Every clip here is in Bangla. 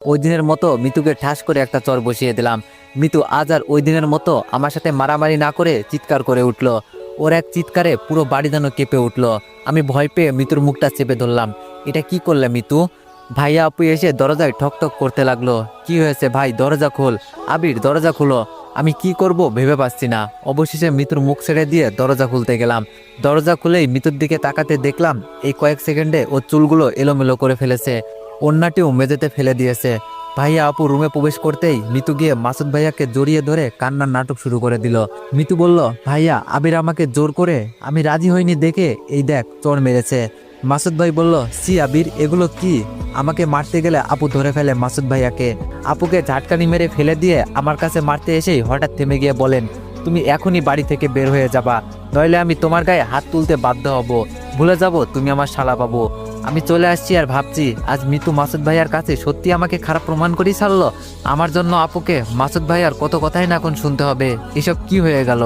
ওই দিনের মতো মিতুকে ঠাস করে একটা চর বসিয়ে দিলাম। মিতু আজ আর ওই দিনের মতো আমার সাথে মারামারি না করে চিৎকার করে উঠল। ওর এক চিৎকারে পুরো বাড়ি যেন কেঁপে উঠল। আমি ভয় পেয়ে মিতুর মুখটা চেপে ধরলাম। এটা কি করলে মিতু? ভাইয়া আপু এসে দরজায় ঠক ঠক করতে লাগলো। কি হয়েছে ভাই, দরজা খোল। আবির দরজা খুলো। আমি কি করব ভেবে পাচ্ছি না। অবশেষে মিতুর মুখ ছেড়ে দিয়ে দরজা খুলতে গেলাম। দরজা খুলেই মিতুর দিকে তাকাতে দেখলাম এই কয়েক সেকেন্ডে ওর চুলগুলো এলোমেলো করে ফেলেছে, ওড়নাটিও মেঝেতে ফেলে দিয়েছে। ভাইয়া আপু রুমে প্রবেশ করতেই মিতু গিয়ে মাসুদ ভাইয়াকে জড়িয়ে ধরে কান্নার নাটক শুরু করে দিল। মিতু বলল, ভাইয়া আবির আমাকে জোর করে, আমি রাজি হইনি দেখে এই দেখ চোর মেরেছে। মাসুদ ভাই বলল, সি আবির এগুলো কি? আমাকে মারতে গেলে আপু ধরে ফেলে মাসুদ ভাইয়াকে। আপুকে ঝাটকানি মেরে ফেলে দিয়ে আমার কাছে মারতে এসেই হঠাৎ থেমে গিয়ে বলেন, তুমি এখনই বাড়ি থেকে বের হয়ে যাবা, নইলে আমি তোমার গায়ে হাত তুলতে বাধ্য হব। ভুলে যাব তুমি আমার শালা পাবো। আমি চলে আসছি আর ভাবছি আজ মিতু মাসুদ ভাইয়ার কাছে সত্যি আমাকে খারাপ প্রমাণ করেই ছাড়লো। আমার জন্য আপুকে মাসুদ ভাইয়ার কত কথাই না এখন শুনতে হবে। এসব কি হয়ে গেল?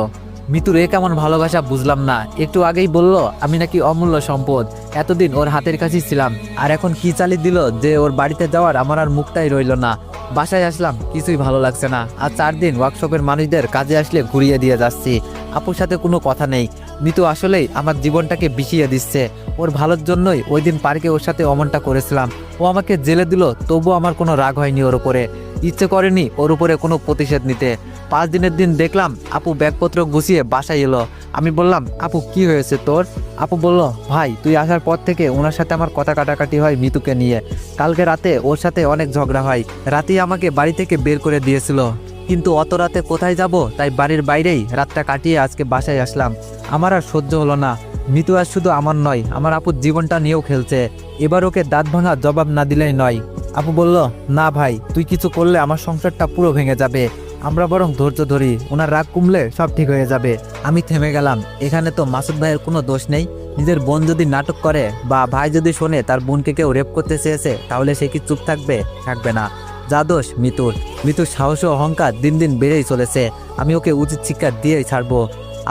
মিতুর এ কেমন ভালোবাসা বুঝলাম না। একটু আগেই বলল আমি নাকি অমূল্য সম্পদ, এতদিন ওর হাতের কাছেই ছিলাম, আর এখন কি চালিয়ে দিল যে ওর বাড়িতে যাওয়ার আমার আর মুখটাই রইল না। বাসায় আসলাম, কিছুই ভালো লাগছে না। আর 4 দিন ওয়ার্কশপের মানুষদের কাজে আসলে ঘুরিয়ে দিয়ে যাচ্ছি। আপুর সাথে কোনো কথা নেই। মিতু আসলেই আমার জীবনটাকে বিষিয়ে দিচ্ছে। ওর ভালোর জন্যই ওই দিন পার্কে ওর সাথে অমনটা করেছিলাম। ও আমাকে জেলে দিল, তবুও আমার কোনো রাগ হয়নি ওর উপরে। ইচ্ছে করেনি ওর উপরে কোনো প্রতিশোধ নিতে। 5 দিনের দিন দেখলাম আপু ব্যাগপত্র গুছিয়ে বাসায় এলো। আমি বললাম, আপু কি হয়েছে তোর? আপু বলল, ভাই তুই আসার পর থেকে ওনার সাথে আমার কথা কাটাকাটি হয় মিতুকে নিয়ে। কালকে রাতে ওর সাথে অনেক ঝগড়া হয়, রাতেই আমাকে বাড়ি থেকে বের করে দিয়েছিল। কিন্তু অত রাতে কোথায় যাব, তাই বাড়ির বাইরেই রাতটা কাটিয়ে আজকে বাসায় আসলাম। আমার আর সহ্য হলো না। মিতু আর শুধু আমার নয়, আমার আপুর জীবনটা নিয়েও খেলছে। এবার ওকে দাঁত ভাঙা জবাব না দিলেই নয়। আপু বলল, না ভাই তুই কিছু করলে আমার সংসারটা পুরো ভেঙে যাবে। আমরা বরং ধৈর্য ধরি, ওনার রাগ কমলে সব ঠিক হয়ে যাবে। আমি থেমে গেলাম। এখানে তো মাসুদ ভাইয়ের কোনো দোষ নেই। নিজের বোন যদি নাটক করে বা ভাই যদি শোনে তার বোনকে কেউ রেপ করতে চেয়েছে, তাহলে সে কি চুপ থাকবে? থাকবে না। যা দোষ মিতুর। মিতুর সাহস ও অহংকার দিন দিন বেড়েই চলেছে। আমি ওকে উচিত শিক্ষা দিয়েই ছাড়বো।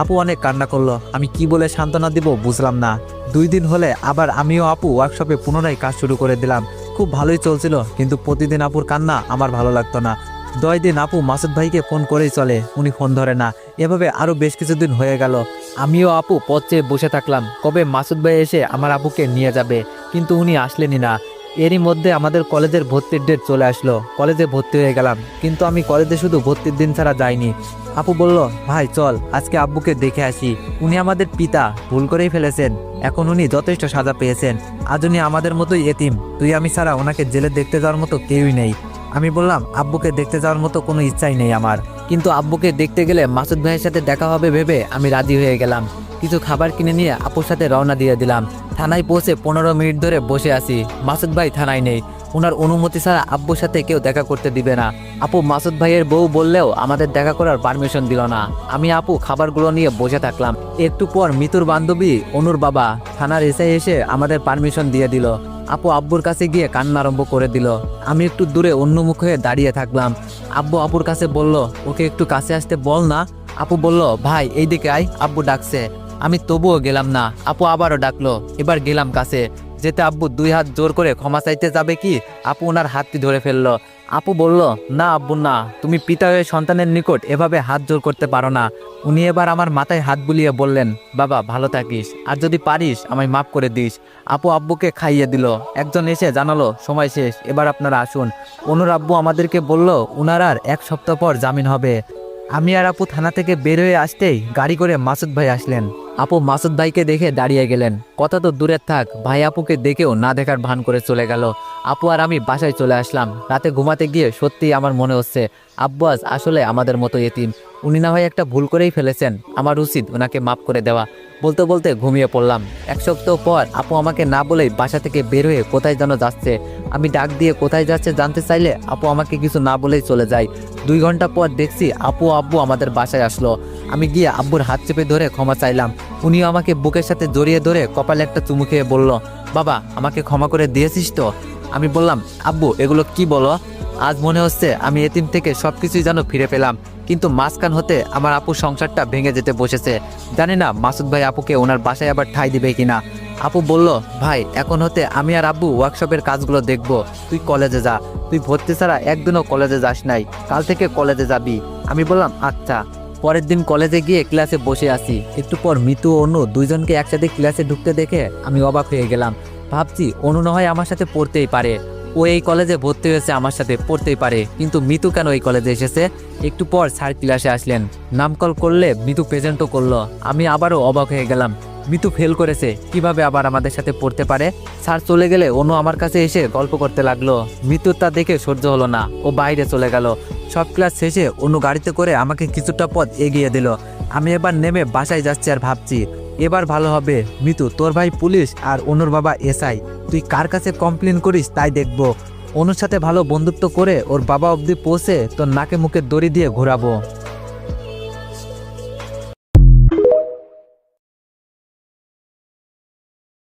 আপু অনেক কান্না করলো। আমি কি বলে সান্ত্বনা দিব বুঝলাম না। 2 দিন হলে আবার আমিও আপু ওয়ার্কশপে পুনরায় কাজ শুরু করে দিলাম। খুব ভালোই চলছিল, কিন্তু প্রতিদিন আপুর কান্না আমার ভালো লাগতো না। 10 দিন আপু মাসুদ ভাইকে ফোন করেই চলে, উনি ফোন ধরে না। এভাবে আরও বেশ কিছুদিন হয়ে গেল। আমিও আপু পথ চেয়ে বসে থাকলাম, কবে মাসুদ ভাই এসে আমার আপুকে নিয়ে যাবে। কিন্তু উনি আসলেনই না। এরই মধ্যে আমাদের কলেজের ভর্তির ডেট চলে আসলো। কলেজে ভর্তি হয়ে গেলাম, কিন্তু আমি কলেজে শুধু ভর্তির দিন ছাড়া যাইনি। আপু বলল, ভাই চল আজকে আব্বুকে দেখে আসি। উনি আমাদের পিতা, ভুল করেই ফেলেছেন। এখন উনি যথেষ্ট সাজা পেয়েছেন। আজ উনি আমাদের মতোই এতিম। তুই আমি ছাড়া ওনাকে জেলে দেখতে যাওয়ার মতো কেউই নেই। আমি বললাম, আব্বুকে দেখতে যাওয়ার মতো কোনো ইচ্ছাই নেই আমার। কিন্তু আব্বুকে দেখতে গেলে মাসুদ ভাইয়ের সাথে দেখা হবে ভেবে আমি রাজি হয়ে গেলাম। কিছু খাবার কিনে নিয়ে আপুর সাথে রওনা দিয়ে দিলাম। থানায় পৌঁছে 15 মিনিট ধরে বসে আছি। মাসুদ ভাই থানায় নেই। ওনার অনুমতি ছাড়া আব্বুর সাথে কেউ দেখা করতে দিবে না। আপু মাসুদ ভাইয়ের বউ বললেও আমাদের দেখা করার পারমিশন দিল না। আমি আপু খাবারগুলো নিয়ে বসে থাকলাম। একটু পর মিতুর বান্ধবী অনুর বাবা থানার এসে এসে আমাদের পারমিশন দিয়ে দিল। আপু আব্বুর কাছে গিয়ে কান্না আরম্ভ করে দিল। আমি একটু দূরে অন্যমুখ হয়ে দাঁড়িয়ে থাকলাম। আব্বু আপুর কাছে বলল, ওকে একটু কাছে আসতে বল না। আপু বলল, ভাই এইদিকে আয়, আব্বু ডাকছে। আমি তবুও গেলাম না। আপু আবারও ডাকলো। এবার গেলাম কাছে। যেতে আব্বু 2 হাত জোর করে ক্ষমা চাইতে যাবে কি, আপু ওনার হাতটি ধরে ফেললো। আপু বলল, না আব্বু না, তুমি পিতা হয়ে সন্তানের নিকট এভাবে হাত জোর করতে পারো না। উনি এবার আমার মাথায় হাত বুলিয়ে বললেন, বাবা ভালো থাকিস, আর যদি পারিস আমায় মাফ করে দিস। আপু আব্বুকে খাইয়ে দিল। একজন এসে জানালো, সময় শেষ, এবার আপনারা আসুন। অনুর আব্বু আমাদেরকে বলল উনার আর 1 সপ্তাহ পর জামিন হবে। আমি আর আপু থানা থেকে বের হয়ে আসতেই গাড়ি করে মাসুদ ভাই আসলেন। আপু মাসুদ ভাইকে দেখে দাঁড়িয়ে গেলেন। কথা তো দূরের থাক, ভাই আপুকে দেখেও না দেখার ভান করে চলে গেল। আপু আর আমি বাসায় চলে আসলাম। রাতে ঘুমাতে গিয়ে সত্যিই আমার মনে হচ্ছে আব্বু আজ আসলে আমাদের মতো এতিম। উনি না হয় একটা ভুল করেই ফেলেছেন, আমার উচিত ওনাকে মাফ করে দেওয়া। বলতে বলতে ঘুমিয়ে পড়লাম। 1 সপ্তাহ পর আপু আমাকে না বলেই বাসা থেকে বের হয়ে কোথায় যেন যাচ্ছে। আমি ডাক দিয়ে কোথায় যাচ্ছে জানতে চাইলে আপু আমাকে কিছু না বলেই চলে যায়। 2 ঘন্টা পর দেখছি আপু আব্বু আমাদের বাসায় আসলো। আমি গিয়ে আব্বুর হাত চেপে ধরে ক্ষমা চাইলাম। উনিও আমাকে বুকের সাথে জড়িয়ে ধরে কপালে একটা চুমু খেয়ে বলল, বাবা আমাকে ক্ষমা করে দিয়েছিস তো? আমি বললাম, আব্বু এগুলো কি বলো? আজ মনে হচ্ছে আমি এতিম থেকে সবকিছুই যেন ফিরে পেলাম। কিন্তু মাঝখান হতে আমার আপুর সংসারটা ভেঙে যেতে বসেছে। জানি না মাসুদ ভাই আপুকে ওনার বাসায় আবার ঠাঁই দিবে কিনা। আপু বলল, ভাই এখন হতে আমি আর আব্বু ওয়ার্কশপের কাজগুলো দেখব, তুই কলেজে যা, তুই ভর্তি ছাড়া একদিনও কলেজে যাস নাই, কাল থেকে কলেজে যাবি। আমি বললাম আচ্ছা। পরের দিন কলেজে গিয়ে ক্লাসে বসে আছি, একটু পর মিতু ও অনু দুইজনকে একসাথে ক্লাসে ঢুকতে দেখে আমি অবাক হয়ে গেলাম। ভাবছি অনু না হয় আমার সাথে পড়তেই পারে, ও এই কলেজে ভর্তি হয়েছে আমার সাথে পড়তেই পারে, কিন্তু মিতু কেন এই কলেজে এসেছে? একটু পর স্যার ক্লাসে আসলেন, নাম কল করলে মিতু প্রেজেন্টও করলো। আমি আবারও অবাক হয়ে গেলাম, মিতু ফেল করেছে, কিভাবে আবার আমাদের সাথে পড়তে পারে? স্যার চলে গেলে অনু আমার কাছে এসে গল্প করতে লাগলো। মিতু তা দেখে সহ্য হলো না, ও বাইরে চলে গেল। সব ক্লাস শেষে অনু গাড়িতে করে আমাকে কিছুটা পথ এগিয়ে দিল। আমি এবার নেমে বাসায় যাচ্ছি আর ভাবছি এবার ভালো হবে। মিতু, তোর ভাই পুলিশ আর অনুর বাবা এসআই, তুই কার কাছে কমপ্লেন করিস তাই দেখবো। অনুর সাথে ভালো বন্ধুত্ব করে ওর বাবা অবধি পৌঁছে তোর নাকে মুখে দড়ি দিয়ে ঘোরাবো।